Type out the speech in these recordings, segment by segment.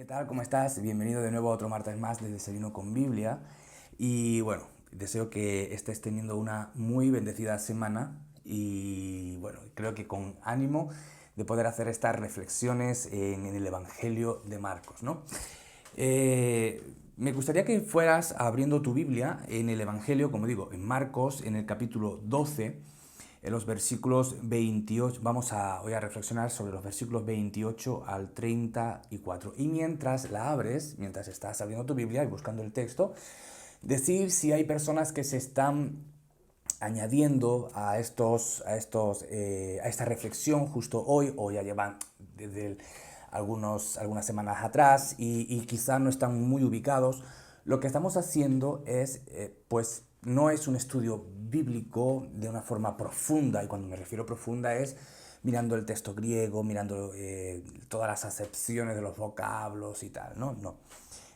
¿Qué tal? ¿Cómo estás? Bienvenido de nuevo a otro martes más de Desayuno con Biblia. Y bueno, deseo que estés teniendo una muy bendecida semana y bueno, creo que con ánimo de poder hacer estas reflexiones en el Evangelio de Marcos, ¿no? Me gustaría que fueras abriendo tu Biblia en el Evangelio, como digo, en Marcos, en el capítulo 12, en los versículos 28, voy a reflexionar sobre los versículos 28 al 34. Y mientras la abres, mientras estás abriendo tu Biblia y buscando el texto, decir si hay personas que se están añadiendo a esta reflexión justo hoy, o ya llevan desde algunas semanas atrás y quizá no están muy ubicados. Lo que estamos haciendo es, pues, no es un estudio bíblico de una forma profunda, y cuando me refiero profunda es mirando el texto griego, mirando todas las acepciones de los vocablos y tal, ¿no? No.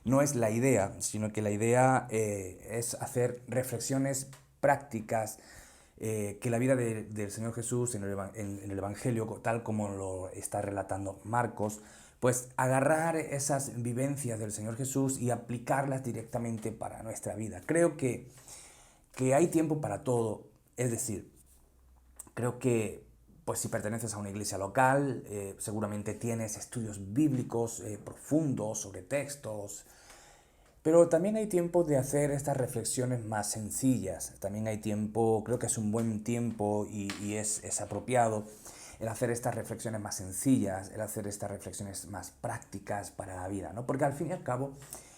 No es la idea, sino que la idea es hacer reflexiones prácticas que la vida del Señor Jesús en el Evangelio, tal como lo está relatando Marcos, pues agarrar esas vivencias del Señor Jesús y aplicarlas directamente para nuestra vida. Creo que hay tiempo para todo, es decir, creo que pues si perteneces a una iglesia local, seguramente tienes estudios bíblicos profundos sobre textos, pero también hay tiempo de hacer estas reflexiones más sencillas. También hay tiempo, creo que es un buen tiempo y es apropiado el hacer estas reflexiones más sencillas, el hacer estas reflexiones más prácticas para la vida, ¿no? Porque al fin y al cabo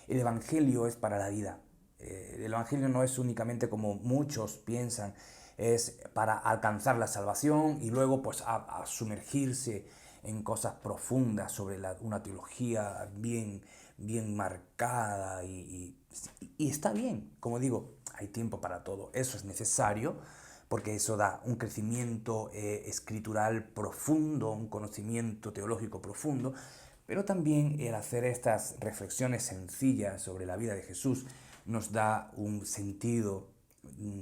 el Evangelio es para la vida. El Evangelio no es únicamente como muchos piensan, es para alcanzar la salvación y luego pues a sumergirse en cosas profundas sobre una teología bien marcada y está bien, como digo, hay tiempo para todo, eso es necesario porque eso da un crecimiento escritural profundo, un conocimiento teológico profundo, pero también el hacer estas reflexiones sencillas sobre la vida de Jesús nos da un sentido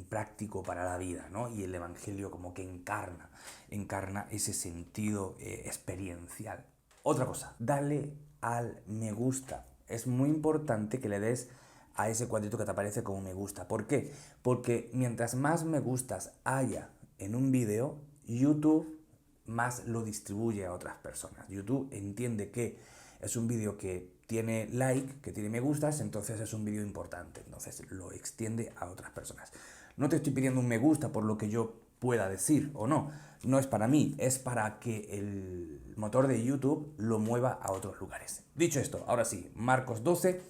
práctico para la vida, ¿no? Y el Evangelio como que encarna ese sentido experiencial. Otra cosa, dale al me gusta. Es muy importante que le des a ese cuadrito que te aparece como me gusta. ¿Por qué? Porque mientras más me gustas haya en un vídeo, YouTube más lo distribuye a otras personas. YouTube entiende que es un vídeo que tiene like, que tiene me gustas, entonces es un vídeo importante, entonces lo extiende a otras personas. No te estoy pidiendo un me gusta por lo que yo pueda decir o no, no es para mí, es para que el motor de YouTube lo mueva a otros lugares. Dicho esto, ahora sí, Marcos 12,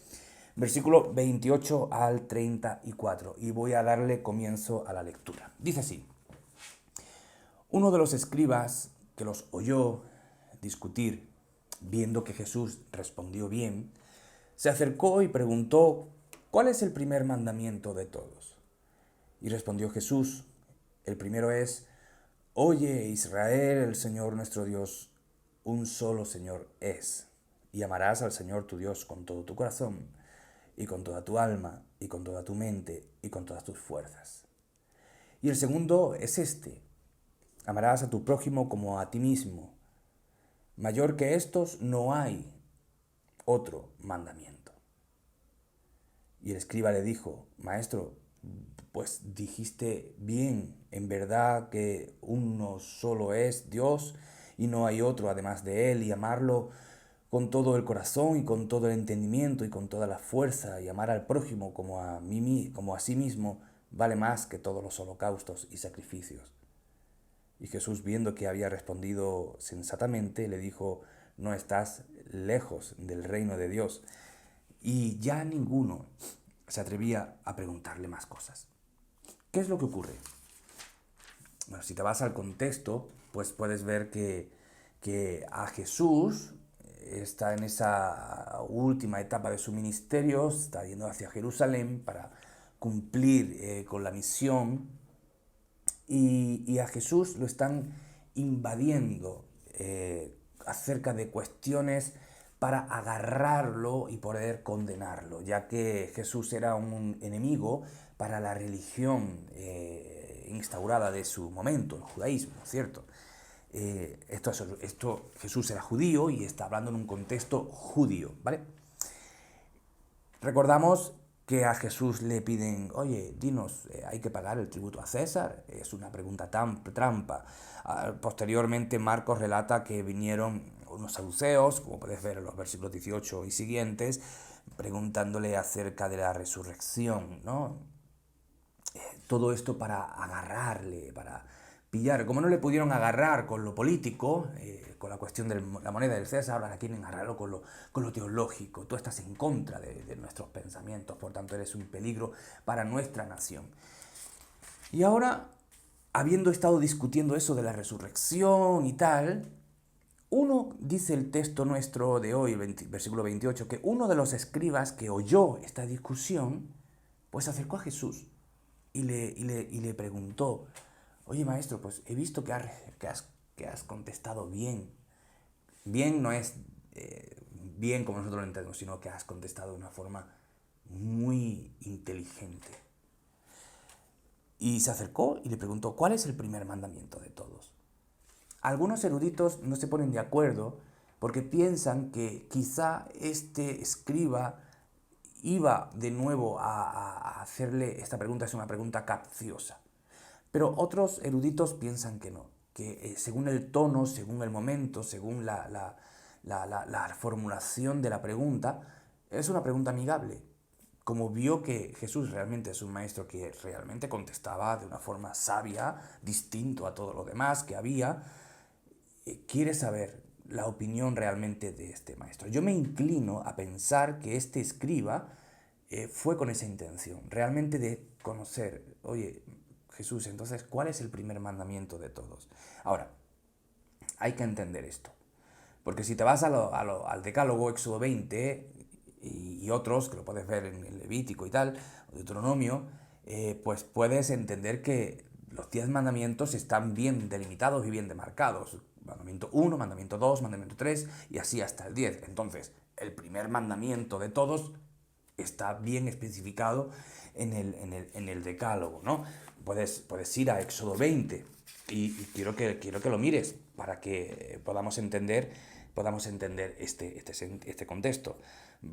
versículo 28 al 34, y voy a darle comienzo a la lectura. Dice así: uno de los escribas que los oyó discutir, viendo que Jesús respondió bien, se acercó y preguntó: ¿cuál es el primer mandamiento de todos? Y respondió Jesús: el primero es: oye Israel, el Señor nuestro Dios, un solo Señor es, y amarás al Señor tu Dios con todo tu corazón, y con toda tu alma, y con toda tu mente, y con todas tus fuerzas. Y el segundo es este: amarás a tu prójimo como a ti mismo. Mayor que estos no hay otro mandamiento. Y el escriba le dijo: Maestro, pues dijiste bien, en verdad que uno solo es Dios y no hay otro además de Él, y amarlo con todo el corazón y con todo el entendimiento y con toda la fuerza, y amar al prójimo como a sí mismo, vale más que todos los holocaustos y sacrificios. Y Jesús, viendo que había respondido sensatamente, le dijo: no estás lejos del reino de Dios. Y ya ninguno se atrevía a preguntarle más cosas. ¿Qué es lo que ocurre? Bueno, si te vas al contexto, pues puedes ver que a Jesús está en esa última etapa de su ministerio, está yendo hacia Jerusalén para cumplir con la misión, y a Jesús lo están invadiendo acerca de cuestiones para agarrarlo y poder condenarlo, ya que Jesús era un enemigo para la religión instaurada de su momento, el judaísmo, ¿cierto? esto Jesús era judío y está hablando en un contexto judío, ¿vale? Recordamos que a Jesús le piden, oye, dinos, ¿hay que pagar el tributo a César? Es una pregunta trampa. Posteriormente Marcos relata que vinieron unos saduceos, como puedes ver en los versículos 18 y siguientes, preguntándole acerca de la resurrección, ¿no? Todo esto para agarrarle, para pillar. Como no le pudieron agarrar con lo político, con la cuestión de la moneda del César, ahora quieren agarrarlo con lo teológico. Tú estás en contra de nuestros pensamientos, por tanto eres un peligro para nuestra nación. Y ahora, habiendo estado discutiendo eso de la resurrección y tal, dice el texto nuestro de hoy, versículo 28, que uno de los escribas que oyó esta discusión, pues se acercó a Jesús y le preguntó, oye maestro, pues he visto que has contestado bien. Bien no es bien como nosotros lo entendemos, sino que has contestado de una forma muy inteligente. Y se acercó y le preguntó, ¿cuál es el primer mandamiento de todos? Algunos eruditos no se ponen de acuerdo porque piensan que quizá este escriba iba de nuevo a hacerle esta pregunta, es una pregunta capciosa. Pero otros eruditos piensan que no, que según el tono, según el momento, según la formulación de la pregunta, es una pregunta amigable. Como vio que Jesús realmente es un maestro que realmente contestaba de una forma sabia, distinto a todo lo demás que había, quiere saber la opinión realmente de este maestro. Yo me inclino a pensar que este escriba fue con esa intención, realmente de conocer, oye, Jesús, entonces, ¿cuál es el primer mandamiento de todos? Ahora, hay que entender esto, porque si te vas al Decálogo, Éxodo 20 y otros, que lo puedes ver en el Levítico y tal, o Deuteronomio, pues puedes entender que los 10 mandamientos están bien delimitados y bien demarcados. Mandamiento 1, mandamiento 2, mandamiento 3 y así hasta el 10. Entonces, el primer mandamiento de todos está bien especificado en el Decálogo, ¿no? Puedes ir a Éxodo 20 y quiero que lo mires para que podamos entender este contexto.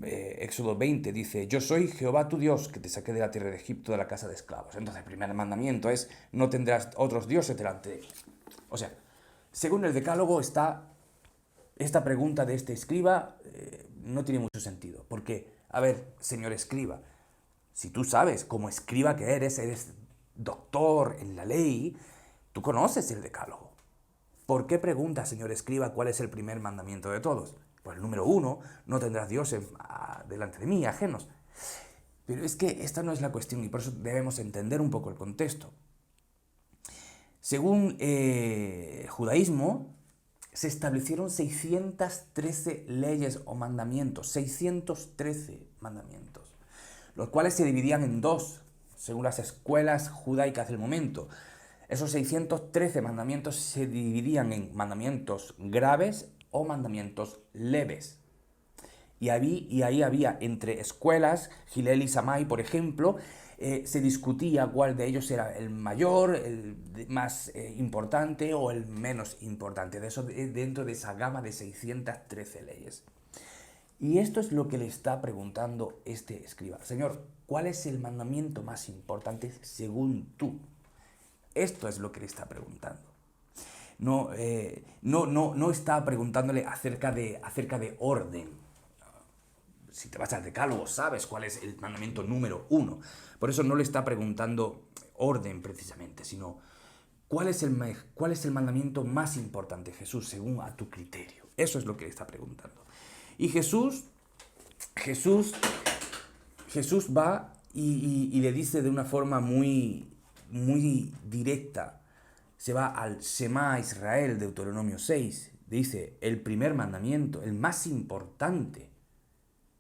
Éxodo 20 dice, yo soy Jehová tu Dios que te saqué de la tierra de Egipto de la casa de esclavos. Entonces el primer mandamiento es, no tendrás otros dioses delante de mí. O sea, según el Decálogo está esta pregunta de este escriba no tiene mucho sentido. Porque, a ver, señor escriba, si tú sabes como escriba que eres doctor en la ley, tú conoces el Decálogo. ¿Por qué pregunta, señor escriba, cuál es el primer mandamiento de todos? Pues el número 1, no tendrás dioses delante de mí, ajenos. Pero es que esta no es la cuestión y por eso debemos entender un poco el contexto. Según judaísmo, se establecieron 613 leyes o mandamientos, 613 mandamientos, los cuales se dividían en dos, según las escuelas judaicas del momento. Esos 613 mandamientos se dividían en mandamientos graves o mandamientos leves. Y ahí había entre escuelas, Gilel y Samai, por ejemplo, se discutía cuál de ellos era el mayor, el más importante o el menos importante, dentro de esa gama de 613 leyes. Y esto es lo que le está preguntando este escriba. Señor, ¿cuál es el mandamiento más importante según tú? Esto es lo que le está preguntando. No está preguntándole acerca de orden. Si te vas al Decálogo, sabes cuál es el mandamiento número 1. Por eso no le está preguntando orden precisamente, sino ¿cuál es el mandamiento más importante, Jesús, según a tu criterio? Eso es lo que le está preguntando. Y Jesús va y le dice de una forma muy, muy directa. Se va al Shema Israel, Deuteronomio 6. Dice, el primer mandamiento, el más importante,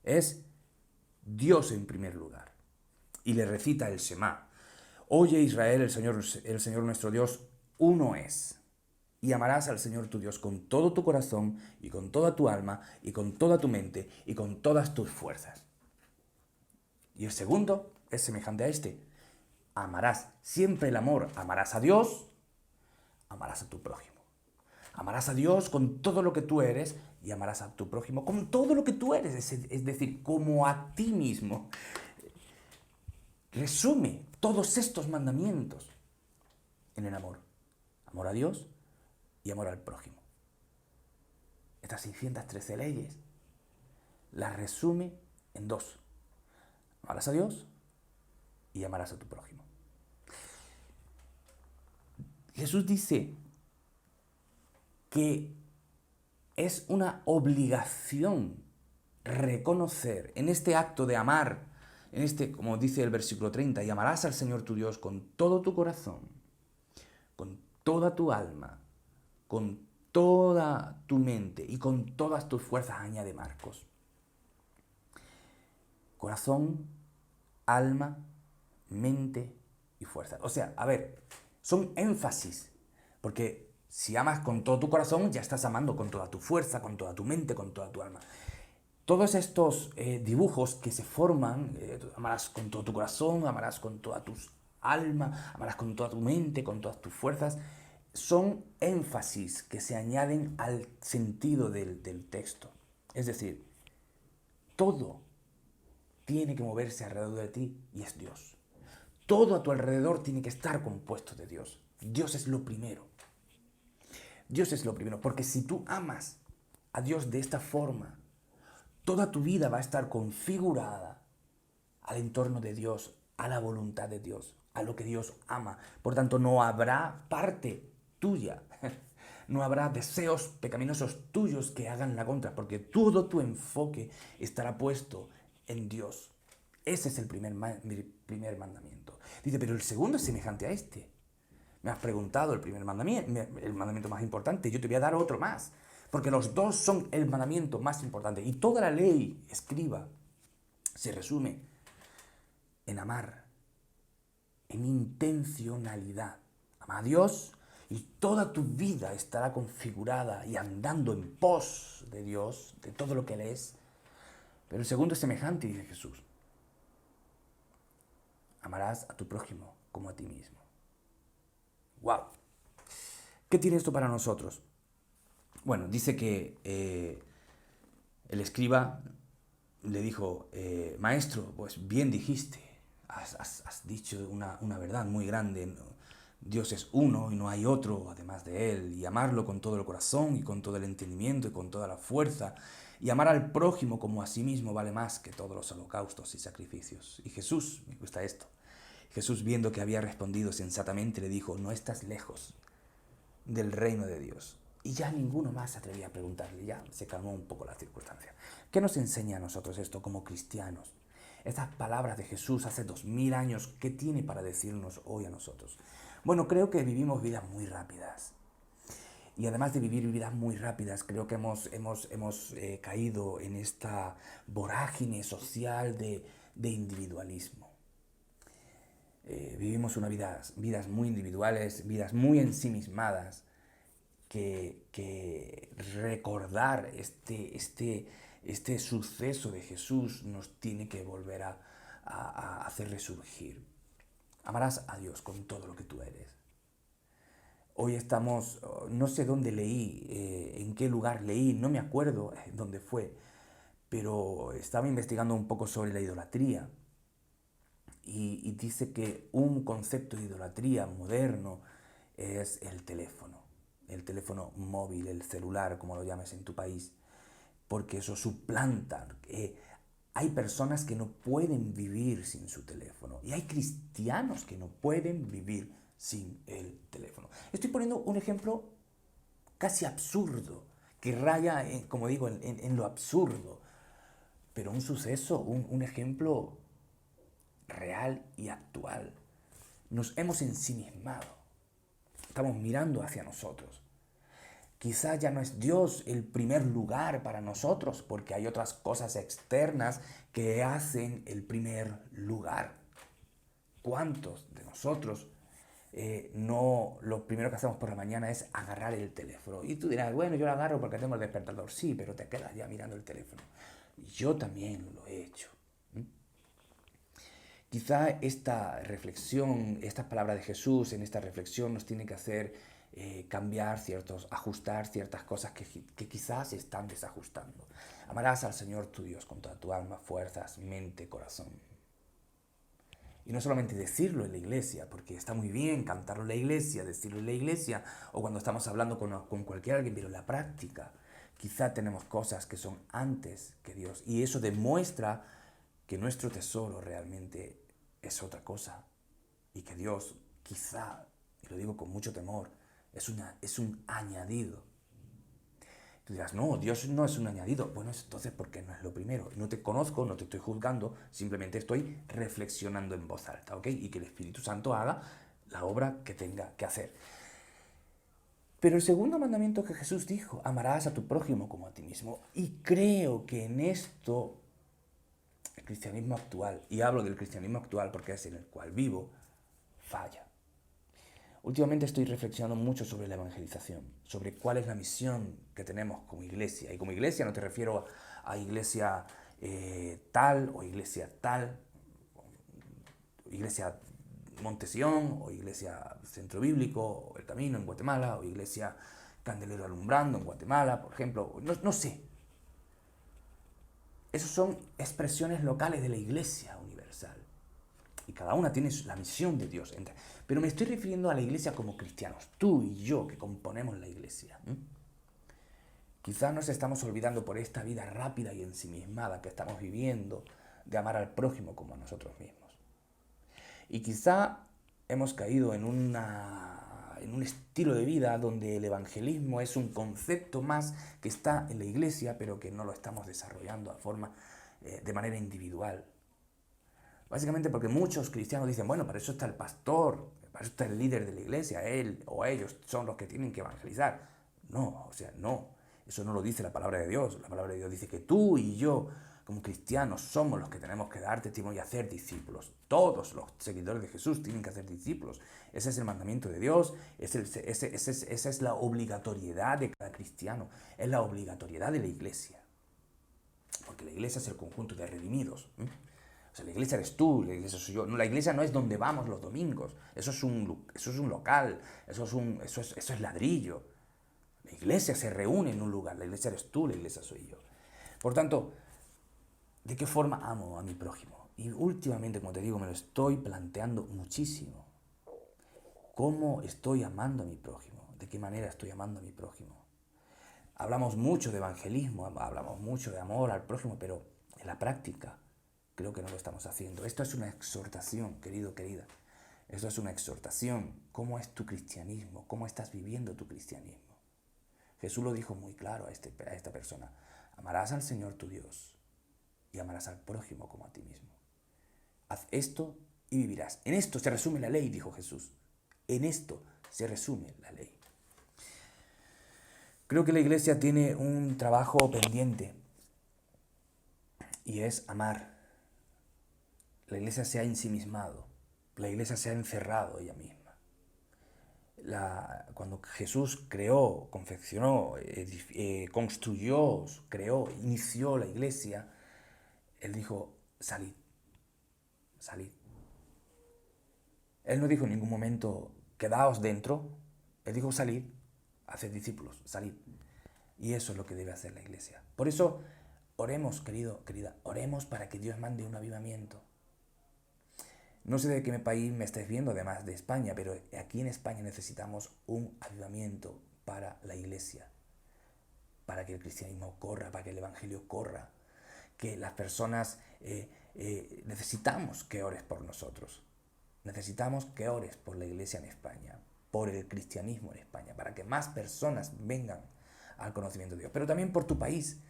es Dios en primer lugar. Y le recita el Shema. Oye Israel, el Señor nuestro Dios, uno es. Y amarás al Señor tu Dios con todo tu corazón y con toda tu alma y con toda tu mente y con todas tus fuerzas. Y el segundo es semejante a este. Amarás siempre el amor. Amarás a Dios, amarás a tu prójimo. Amarás a Dios con todo lo que tú eres y amarás a tu prójimo con todo lo que tú eres, es decir, como a ti mismo. Resume todos estos mandamientos en el amor. Amor a Dios y amor al prójimo. Estas 613 leyes las resume en dos. Amarás a Dios y amarás a tu prójimo. Jesús dice que es una obligación reconocer en este acto de amar, como dice el versículo 30, y amarás al Señor tu Dios con todo tu corazón, con toda tu alma, con toda tu mente y con todas tus fuerzas, añade Marcos. Corazón, alma, mente y fuerza. O sea, a ver, son énfasis, porque si amas con todo tu corazón, ya estás amando con toda tu fuerza, con toda tu mente, con toda tu alma. Todos estos dibujos que se forman, amarás con todo tu corazón, amarás con toda tu alma, amarás con toda tu mente, con todas tus fuerzas, son énfasis que se añaden al sentido del texto. Es decir, todo tiene que moverse alrededor de ti y es Dios. Todo a tu alrededor tiene que estar compuesto de Dios. Dios es lo primero. Dios es lo primero, porque si tú amas a Dios de esta forma, toda tu vida va a estar configurada al entorno de Dios, a la voluntad de Dios, a lo que Dios ama. Por tanto, no habrá parte tuya, no habrá deseos pecaminosos tuyos que hagan la contra, porque todo tu enfoque estará puesto en Dios. Ese es el primer mandamiento. Dice, pero el segundo es semejante a este. Me has preguntado el mandamiento más importante, yo te voy a dar otro más, porque los dos son el mandamiento más importante. Y toda la ley escriba se resume en amar, en intencionalidad. Ama a Dios y toda tu vida estará configurada y andando en pos de Dios, de todo lo que Él es. Pero el segundo es semejante, dice Jesús. Amarás a tu prójimo como a ti mismo. ¡Wow! ¿Qué tiene esto para nosotros? Bueno, dice que el escriba le dijo, maestro, pues bien dijiste, has dicho una verdad muy grande, ¿no? Dios es uno y no hay otro además de Él, y amarlo con todo el corazón y con todo el entendimiento y con toda la fuerza, y amar al prójimo como a sí mismo vale más que todos los holocaustos y sacrificios. Y Jesús, me gusta esto, Jesús viendo que había respondido sensatamente le dijo, no estás lejos del reino de Dios. Y ya ninguno más se atrevía a preguntarle, ya se calmó un poco la circunstancia. ¿Qué nos enseña a nosotros esto como cristianos? Estas palabras de Jesús hace 2000 años, ¿qué tiene para decirnos hoy a nosotros? Bueno, creo que vivimos vidas muy rápidas. Y además de vivir vidas muy rápidas, creo que hemos caído en esta vorágine social de individualismo. Vivimos vidas muy individuales, vidas muy ensimismadas, que recordar este suceso de Jesús nos tiene que volver a hacer resurgir. Amarás a Dios con todo lo que tú eres. Hoy estamos, no sé dónde leí, en qué lugar leí, no me acuerdo dónde fue, pero estaba investigando un poco sobre la idolatría y dice que un concepto de idolatría moderno es el teléfono móvil, el celular, como lo llames en tu país, porque eso suplanta. Hay personas que no pueden vivir sin su teléfono y hay cristianos que no pueden vivir sin el teléfono. Estoy poniendo un ejemplo casi absurdo, que raya, como digo, en lo absurdo, pero un suceso, un ejemplo real y actual. Nos hemos ensimismado, estamos mirando hacia nosotros. Quizá ya no es Dios el primer lugar para nosotros, porque hay otras cosas externas que hacen el primer lugar. ¿Cuántos de nosotros no lo primero que hacemos por la mañana es agarrar el teléfono? Y tú dirás, bueno, yo lo agarro porque tengo el despertador. Sí, pero te quedas ya mirando el teléfono. Yo también lo he hecho. Quizá esta reflexión, estas palabras de Jesús en esta reflexión nos tiene que hacer cambiar ajustar ciertas cosas que quizás se están desajustando. Amarás al Señor tu Dios con toda tu alma, fuerzas, mente, corazón. Y no solamente decirlo en la iglesia, porque está muy bien cantarlo en la iglesia, decirlo en la iglesia, o cuando estamos hablando con cualquier alguien, pero en la práctica quizá tenemos cosas que son antes que Dios. Y eso demuestra que nuestro tesoro realmente es otra cosa. Y que Dios quizá, y lo digo con mucho temor, es un añadido. Tú dirás, no, Dios no es un añadido. Bueno, entonces, ¿por qué no es lo primero? No te conozco, no te estoy juzgando, simplemente estoy reflexionando en voz alta, ¿ok? Y que el Espíritu Santo haga la obra que tenga que hacer. Pero el segundo mandamiento que Jesús dijo, amarás a tu prójimo como a ti mismo. Y creo que en esto, el cristianismo actual, y hablo del cristianismo actual porque es en el cual vivo, falla. Últimamente estoy reflexionando mucho sobre la evangelización, sobre cuál es la misión que tenemos como iglesia. Y como iglesia no te refiero a iglesia tal o iglesia tal, iglesia Montesión o iglesia Centro Bíblico o El Camino en Guatemala o iglesia Candelero Alumbrando en Guatemala, por ejemplo. No sé. Esas son expresiones locales de la iglesia universal. Y cada una tiene la misión de Dios. Pero me estoy refiriendo a la iglesia como cristianos, tú y yo que componemos la iglesia. Quizás nos estamos olvidando por esta vida rápida y ensimismada que estamos viviendo de amar al prójimo como a nosotros mismos. Y quizá hemos caído en un estilo de vida donde el evangelismo es un concepto más que está en la iglesia, pero que no lo estamos desarrollando de manera individual. Básicamente porque muchos cristianos dicen, bueno, para eso está el pastor, para eso está el líder de la iglesia, él o ellos son los que tienen que evangelizar. No, no, eso no lo dice la palabra de Dios. La palabra de Dios dice que tú y yo, como cristianos, somos los que tenemos que dar testimonio y hacer discípulos. Todos los seguidores de Jesús tienen que hacer discípulos. Ese es el mandamiento de Dios, esa es la obligatoriedad de cada cristiano, es la obligatoriedad de la iglesia. Porque la iglesia es el conjunto de redimidos. O sea, la iglesia eres tú, la iglesia soy yo. No, la iglesia no es donde vamos los domingos. Eso es un local, eso es ladrillo. La iglesia se reúne en un lugar. La iglesia eres tú, la iglesia soy yo. Por tanto, ¿de qué forma amo a mi prójimo? Y últimamente, como te digo, me lo estoy planteando muchísimo. ¿Cómo estoy amando a mi prójimo? ¿De qué manera estoy amando a mi prójimo? Hablamos mucho de evangelismo, hablamos mucho de amor al prójimo, pero en la práctica creo que no lo estamos haciendo. Esto es una exhortación, querido, querida. Esto es una exhortación. ¿Cómo es tu cristianismo? ¿Cómo estás viviendo tu cristianismo? Jesús lo dijo muy claro a esta persona. Amarás al Señor tu Dios y amarás al prójimo como a ti mismo. Haz esto y vivirás. En esto se resume la ley, dijo Jesús. En esto se resume la ley. Creo que la iglesia tiene un trabajo pendiente y es amar. La iglesia se ha ensimismado, la iglesia se ha encerrado ella misma. Cuando Jesús creó, confeccionó, construyó, creó, inició la iglesia, Él dijo, salid, salid. Él no dijo en ningún momento, quedaos dentro. Él dijo, salid, haced discípulos, salid. Y eso es lo que debe hacer la iglesia. Por eso, oremos, querido, querida, oremos para que Dios mande un avivamiento. No sé de qué país me estáis viendo, además de España, pero aquí en España necesitamos un avivamiento para la iglesia, para que el cristianismo corra, para que el evangelio corra, que las personas necesitamos que ores por nosotros, necesitamos que ores por la iglesia en España, por el cristianismo en España, para que más personas vengan al conocimiento de Dios, pero también por tu país,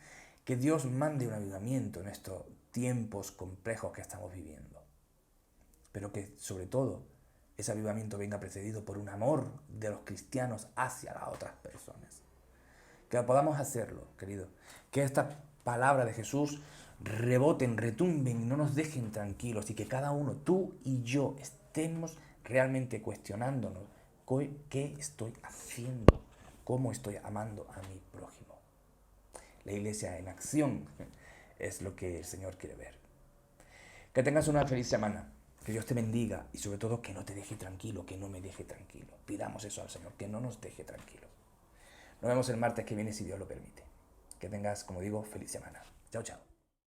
que Dios mande un avivamiento en estos tiempos complejos que estamos viviendo. Pero que, sobre todo, ese avivamiento venga precedido por un amor de los cristianos hacia las otras personas. Que podamos hacerlo, querido. Que esta palabra de Jesús reboten, retumben, no nos dejen tranquilos y que cada uno, tú y yo, estemos realmente cuestionándonos qué estoy haciendo, cómo estoy amando a mi prójimo. La iglesia en acción es lo que el Señor quiere ver. Que tengas una feliz semana. Que Dios te bendiga y sobre todo que no te deje tranquilo, que no me deje tranquilo. Pidamos eso al Señor, que no nos deje tranquilo. Nos vemos el martes que viene si Dios lo permite. Que tengas, como digo, feliz semana. Chao, chao.